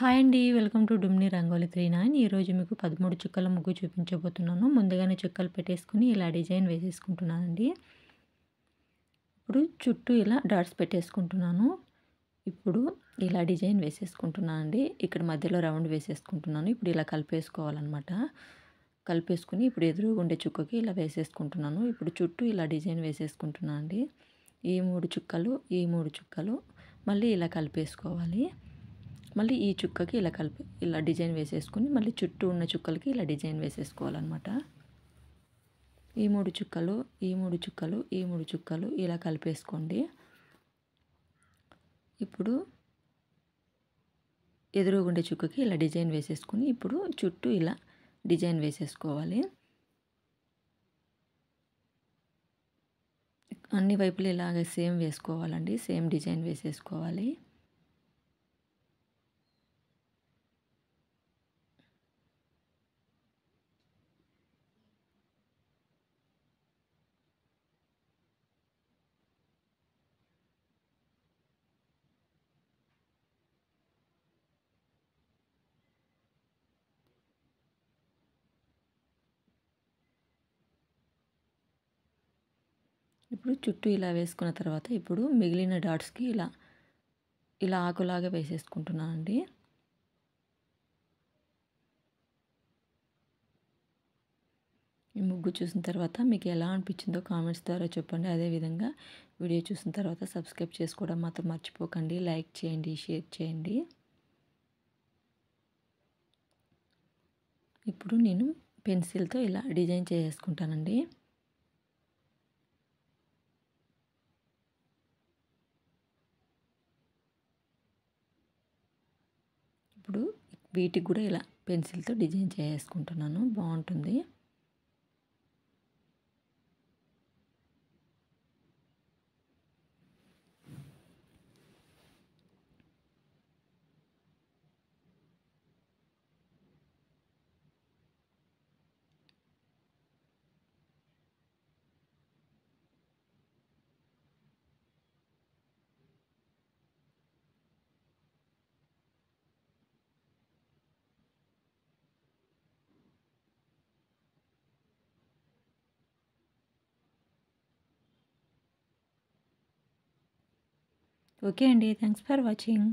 Hi అండి. Welcome to డుమ్ని రంగోలి 39. ఈరోజు మీకు 13 చుక్కల ముగ్గు చూపించబోతున్నాను. ముందుగానే చుక్కలు పెట్టేసుకొని ఇలా డిజైన్ వేసేసుకుంటున్నానండి. ఇప్పుడు చుట్టూ ఇలా డాట్స్ పెట్టేసుకుంటున్నాను. ఇప్పుడు ఇలా డిజైన్ వేసేసుకుంటున్నానండి. ఇక్కడ మధ్యలో రౌండ్ వేసేసుకుంటున్నాను. ఇప్పుడు ఇలా కలిపేసుకోవాలన్నమాట. కలిపేసుకుని ఇప్పుడు ఎదురుగా ఉండే చుక్కకి ఇలా వేసేసుకుంటున్నాను. ఇప్పుడు చుట్టూ ఇలా డిజైన్ వేసేసుకుంటున్నాను అండి. ఈ 3 చుక్కలు, ఈ 3 చుక్కలు మళ్ళీ ఇలా కలిపేసుకోవాలి. మళ్ళీ ఈ చుక్కకి ఇలా డిజైన్ వేసేసుకొని మళ్ళీ చుట్టూ ఉన్న చుక్కలకి ఇలా డిజైన్ వేసేసుకోవాలన్నమాట. ఈ 3 చుక్కలు, ఈ 3 చుక్కలు, ఈ 3 చుక్కలు ఇలా కలిపేసుకోండి. ఇప్పుడు ఎదురుగుండే చుక్కకి ఇలా డిజైన్ వేసేసుకొని ఇప్పుడు చుట్టూ ఇలా డిజైన్ వేసేసుకోవాలి. అన్ని వైపులు ఇలాగే సేమ్ వేసుకోవాలండి. సేమ్ డిజైన్ వేసేసుకోవాలి. ఇప్పుడు చుట్టూ ఇలా వేసుకున్న తర్వాత ఇప్పుడు మిగిలిన డాట్స్కి ఇలా ఆకులాగా వేసేసుకుంటున్నానండి. ఈ ముగ్గు చూసిన తర్వాత మీకు ఎలా అనిపించిందో కామెంట్స్ ద్వారా చెప్పండి. అదేవిధంగా వీడియో చూసిన తర్వాత సబ్స్క్రైబ్ చేసుకోవడం మాత్రం మర్చిపోకండి. లైక్ చేయండి, షేర్ చేయండి. ఇప్పుడు నేను పెన్సిల్తో ఇలా డిజైన్ చేసుకుంటానండి. ఇప్పుడు వీటికి కూడా ఇలా పెన్సిల్తో డిజైన్ చేసుకుంటున్నాను. బాగుంటుంది. ఓకే అండి. Thanks for watching.